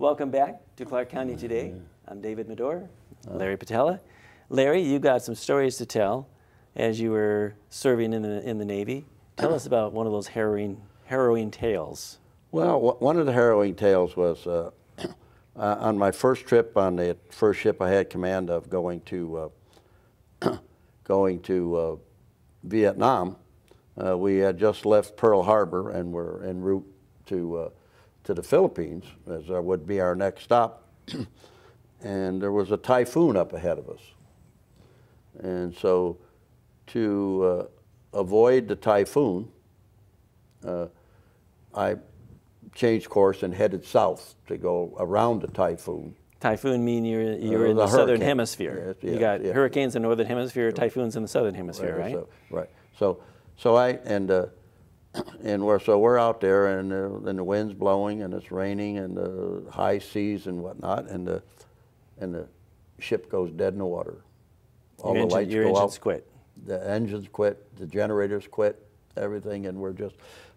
Welcome back to Clark County Today. I'm David Madore, Larry Patella. Larry, you got some stories to tell as you were serving in the Navy. Tell us about one of those harrowing tales. Well, one of the harrowing tales was on my first trip on the first ship I had command of going to Vietnam. We had just left Pearl Harbor and were en route to the Philippines, as would be our next stop. And there was a typhoon up ahead of us. And so to avoid the typhoon, I changed course and headed south to go around the typhoon. Typhoon mean you're in the southern hemisphere. Yes, you got hurricanes in the northern hemisphere, typhoons in the southern hemisphere, right? So we're out there, and the wind's blowing, and it's raining, and the high seas and whatnot, and the ship goes dead in the water. All the lights go out. Your engines quit. The engines quit. The generators quit. Everything, and we're just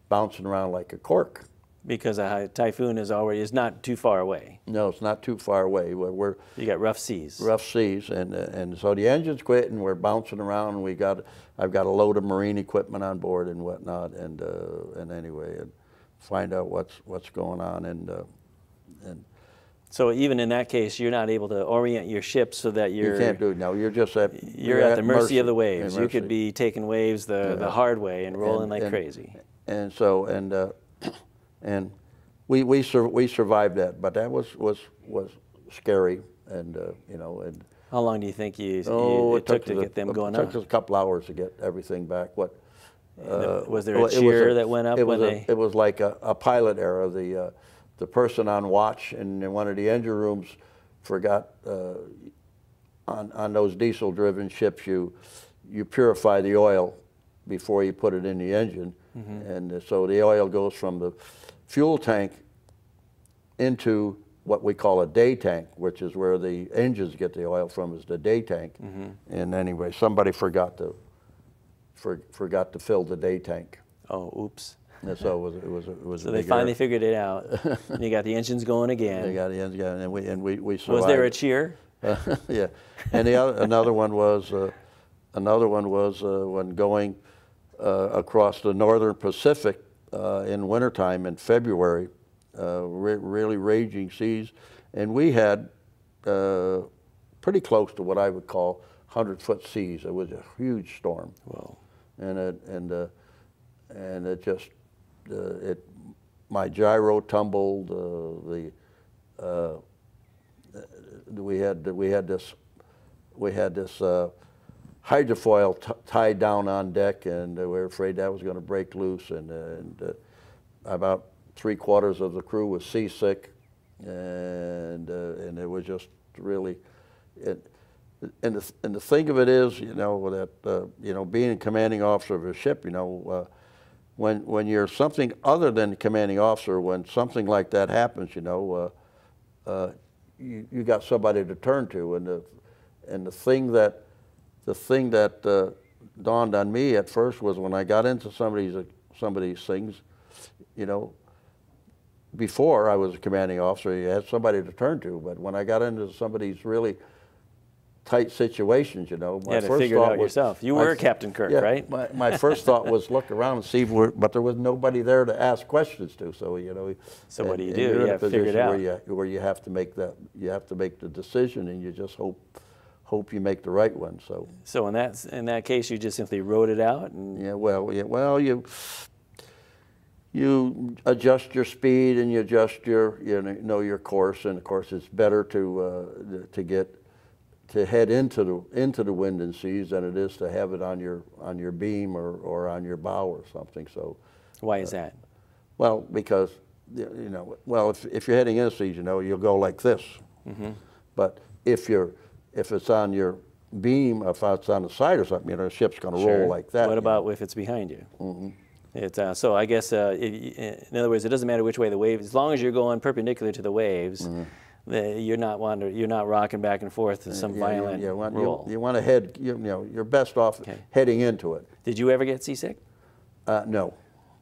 bouncing around like a cork. Because a typhoon is not too far away. No, it's not too far away. You got rough seas. Rough seas, and so the engines quit, and we're bouncing around. And I've got a load of marine equipment on board and whatnot, and anyway, and find out what's going on, and so even in that case, you're not able to orient your ship so that you can't do it. No, you're just at the mercy of the waves. You could be taking waves the hard way and rolling like crazy. And so and we survived that, but that was scary, and you know. And how long do you think it took to get them going on? It took us a couple hours to get everything back. Was there a cheer that went up when they? It was like a pilot error. The person on watch in one of the engine rooms forgot on those diesel-driven ships you purify the oil before you put it in the engine, and so the oil goes from the fuel tank into what we call a day tank, which is where the engines get the oil from, is the day tank. And anyway, somebody forgot to fill the day tank. Oh, oops. And so it was. So they finally figured it out. And you got the engines going again. They got the engines going, and we survived. Was there a cheer? Yeah, and another one was when going across the northern Pacific in wintertime in February, really raging seas, and we had pretty close to what I would call 100-foot seas. It was a huge storm. Wow. And it just my gyro tumbled. We had this hydrofoil tied down on deck, and we were afraid that was going to break loose, and about 3/4 of the crew was seasick, and it was just really, and the thing of it is, you know, that being a commanding officer of a ship, you know, when you're something other than a commanding officer, when something like that happens, you know, you got somebody to turn to, and the thing that dawned on me at first was when I got into some of these things, you know, before I was a commanding officer, you had somebody to turn to, but when I got into some of these really tight situations, you know, you had to figure it out yourself. You were Captain Kirk, right? My first thought was look around and see, but there was nobody there to ask questions to. So you know. So what do? You have to figure it out. Where you have to make the decision, and you just hope you make the right one. So in that case, you just simply wrote it out. And you adjust your speed, and you adjust your course, and of course it's better to head into the wind and seas than it is to have it on your beam or on your bow or something. So why is that? Well, because if you're heading into seas, you know, you'll go like this. But if it's on your beam, if it's on the side or something, you know, the ship's going to roll like that. What about if it's behind you? So I guess, in other words, it doesn't matter which way the wave, as long as you're going perpendicular to the waves, you're not rocking back and forth to some violent roll. You want to head, you're best off heading into it. Did you ever get seasick? No.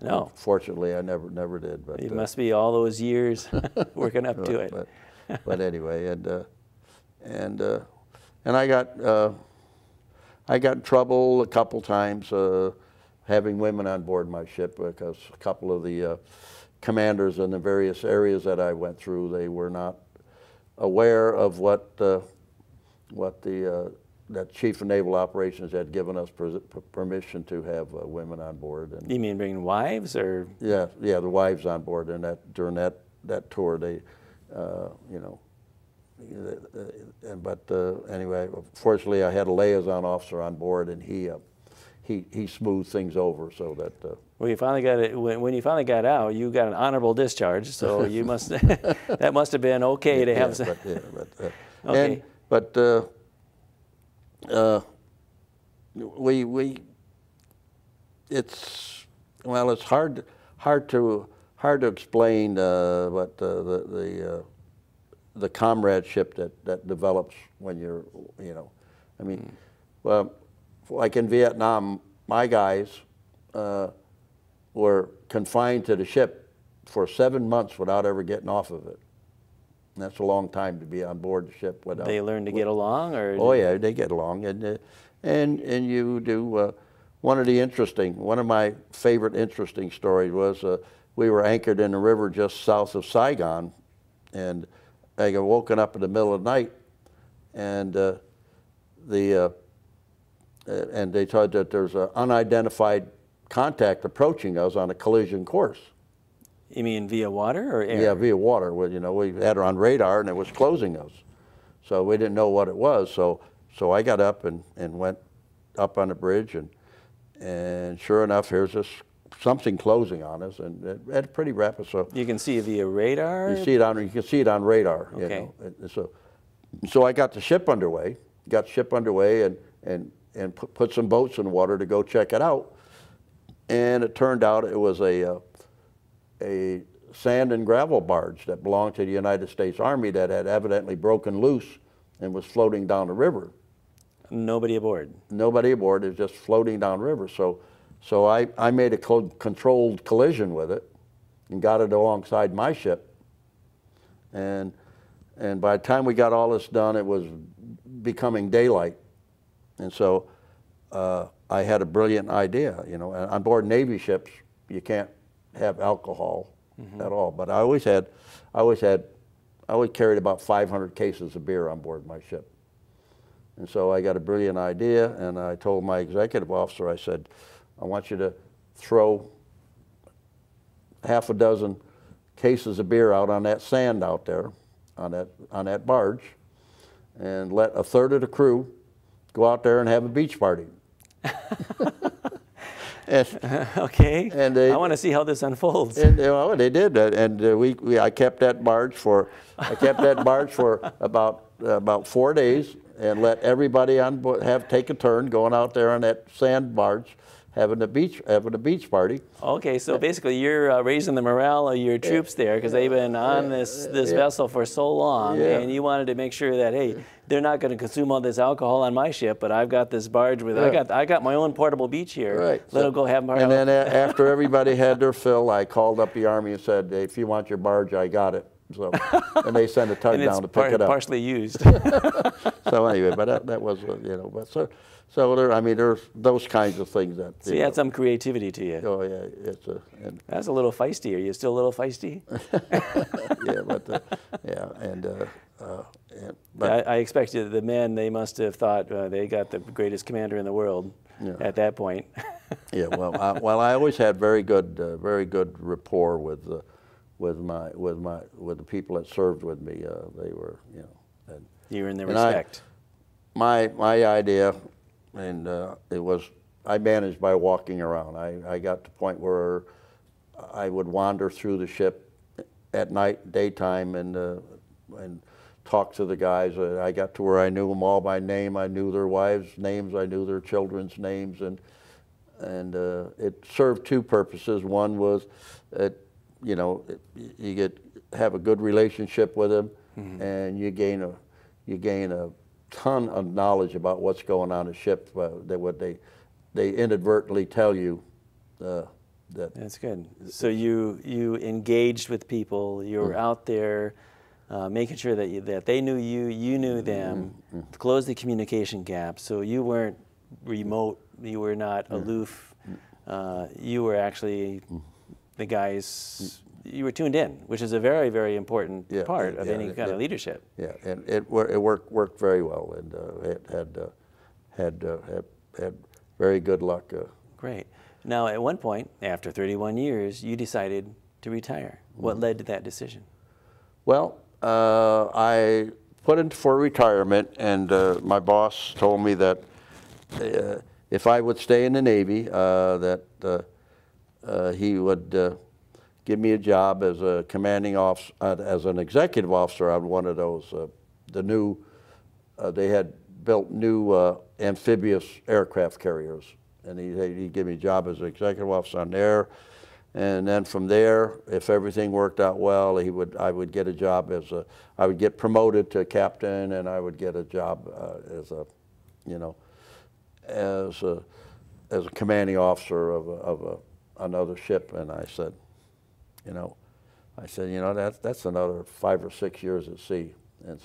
No. Fortunately, I never did. But It must be all those years working up to it. But anyway, and I got in trouble a couple times having women on board my ship, because a couple of the commanders in the various areas that I went through, they were not aware of what that Chief of Naval Operations had given us permission to have women on board. And you mean bringing wives, or? Yeah, the wives on board, and during that tour, they, you know, but anyway, fortunately, I had a liaison officer on board, and he smoothed things over so that. Well, you finally got it. When you finally got out, you got an honorable discharge. So you must that must have been okay to have. Okay. It's hard to explain what the comradeship that develops when you're, you know, I mean, well, like in Vietnam, my guys were confined to the ship for 7 months without ever getting off of it. And that's a long time to be on board the ship without. They learn to get along, or? Oh yeah, they get along, and you do. One of my favorite interesting stories was we were anchored in a river just south of Saigon, and I got woken up in the middle of the night, and and they told that there's an unidentified contact approaching us on a collision course. You mean via water or air? Yeah, via water. Well, you know, we had her on radar, and it was closing us, so we didn't know what it was. So I got up and went up on the bridge, and sure enough, here's something closing on us, and it had pretty rapid. So you can see it via radar. You can see it on radar. Okay. You know, so I got the ship underway. And put some boats in the water to go check it out, and it turned out it was a sand and gravel barge that belonged to the United States Army that had evidently broken loose and was floating down the river. Nobody aboard? Nobody aboard. It was just floating down the river. So I made a controlled collision with it and got it alongside my ship. And by the time we got all this done, it was becoming daylight. And so I had a brilliant idea. You know, on board Navy ships, you can't have alcohol at all. But I always carried about 500 cases of beer on board my ship. And so I got a brilliant idea, and I told my executive officer, I said, I want you to throw half a dozen cases of beer out on that sand out there, on that barge, and let a third of the crew go out there and have a beach party. Okay. And I want to see how this unfolds. And well, they did, and I kept that barge for about 4 days, and let everybody on board take a turn going out there on that sand barge, having a beach party. Okay, so basically you're raising the morale of your troops there, because they've been on this vessel for so long, and you wanted to make sure that, hey, they're not going to consume all this alcohol on my ship, but I've got this barge with I got my own portable beach here. Right. Let them go have my. And then after everybody had their fill, I called up the Army and said, hey, if you want your barge, I got it. So, and they sent a tug down to pick it up. Partially used. So anyway, but that was, you know, but so there, I mean, there's those kinds of things that. So you had some creativity to you. Oh yeah, That's a little feisty. Are you still a little feisty? But I expect the men, they must have thought they got the greatest commander in the world at that point. Yeah, well, I always had very good rapport with the people that served with me. They were, you know. You were in their respect. My idea, and I managed by walking around. I got to the point where I would wander through the ship at night, daytime, and talk to the guys. I got to where I knew them all by name. I knew their wives' names. I knew their children's names, and it served two purposes. One was, you know, you have a good relationship with them, and you gain a ton of knowledge about what's going on in the ship. They inadvertently tell you That's good. So you engaged with people. You were out there, making sure that they knew you, you knew them, to close the communication gap. So you weren't remote. You were not aloof. You were actually the guys. You were tuned in, which is a very, very important part of any kind of leadership. Yeah, and it worked very well, and it had very good luck. Great. Now, at one point, after 31 years, you decided to retire. What led to that decision? Well, I put in for retirement, and my boss told me that if I would stay in the Navy, that he would give me a job as a commanding officer, as an executive officer on one of those, the new, they had built new amphibious aircraft carriers. And he'd give me a job as an executive officer on there. And then from there, if everything worked out well, I would get a job I would get promoted to captain, and I would get a job as a commanding officer of another ship. And I said, that's another 5 or 6 years at sea. And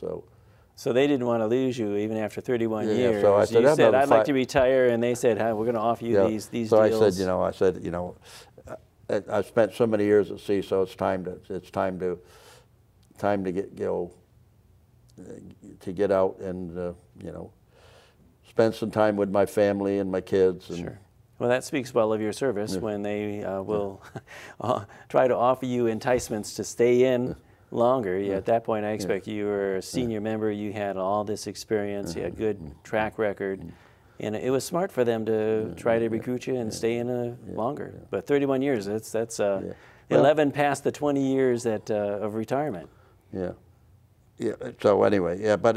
so they didn't want to lose you even after 31 years. So I said, you said, I'd like to retire, and they said, we're going to offer you these deals. So I said, I spent so many years at sea, so it's time to get out and spend some time with my family and my kids. And, sure. Well, that speaks well of your service when they will try to offer you enticements to stay in longer. At that point, I expect you were a senior member. You had all this experience. You had good track record. And it was smart for them to try to recruit you and stay in longer. But 31 years, that's 11 past the 20 years of retirement. Yeah. So anyway, but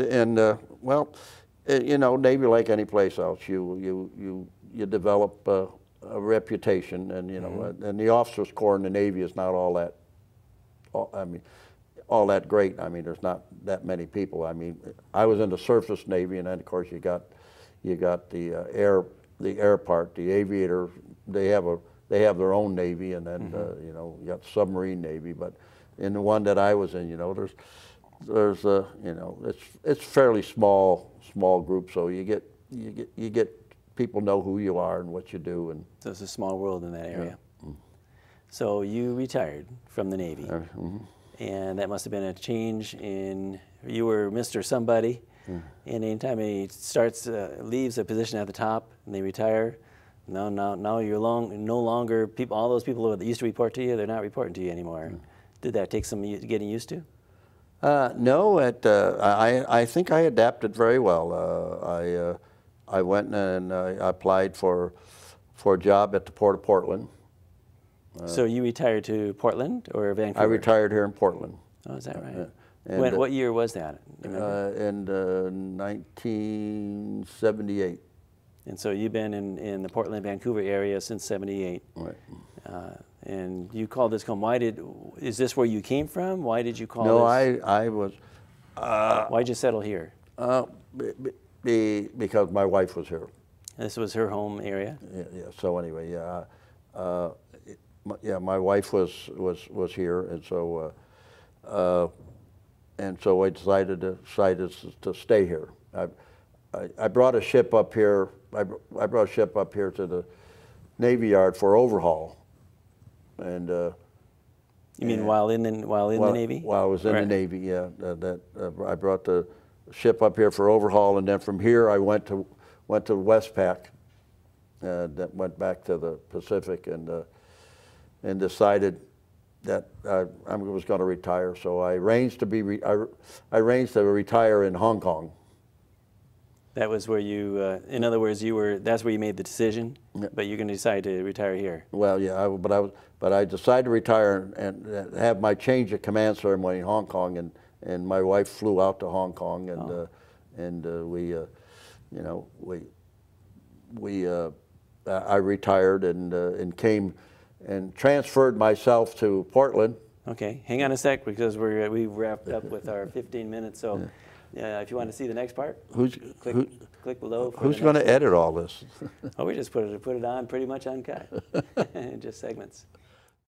Navy, like any place else, you develop a reputation, and and the officers' corps in the Navy is not all that great. I mean, there's not that many people. I mean, I was in the surface Navy, and then of course you got the air part, the aviator. They have their own Navy, and then you got the submarine Navy. But in the one that I was in, there's it's fairly small group. So you get people know who you are and what you do, and so it's a small world in that area. So you retired from the Navy. And that must have been a change you were Mr. Somebody, and anytime he leaves a position at the top and they retire, now you're no longer, all those people that used to report to you, they're not reporting to you anymore. Did that take some getting used to? No, I think I adapted very well. I went and I applied for a job at the Port of Portland. So you retired to Portland or Vancouver? I retired here in Portland. Oh, is that right? What year was that? In 1978. And so you've been in the Portland, Vancouver area since '78. Right. And you called this home. Is this where you came from? Why did you call this? No, I was. Why'd you settle here? Because my wife was here. This was her home area? Yeah. So anyway, my wife was here, and so I decided to stay here. I brought a ship up here. I brought a ship up here to the Navy Yard for overhaul, and. You mean while in the Navy? While I was in the Navy, yeah. I brought the ship up here for overhaul, and then from here I went to Westpac. That went back to the Pacific, and decided that I was going to retire. So I arranged to retire in Hong Kong. That was where you, in other words, that's where you made the decision, but you're going to decide to retire here. Well, yeah, but I decided to retire and have my change of command ceremony in Hong Kong, and my wife flew out to Hong Kong, and I retired and came and transferred myself to Portland. Okay, hang on a sec, because we wrapped up with our 15 minutes. So, if you want to see the next part, click. click below. For Who's the going next to edit all this? one. Oh, we just put it on pretty much uncut, just segments.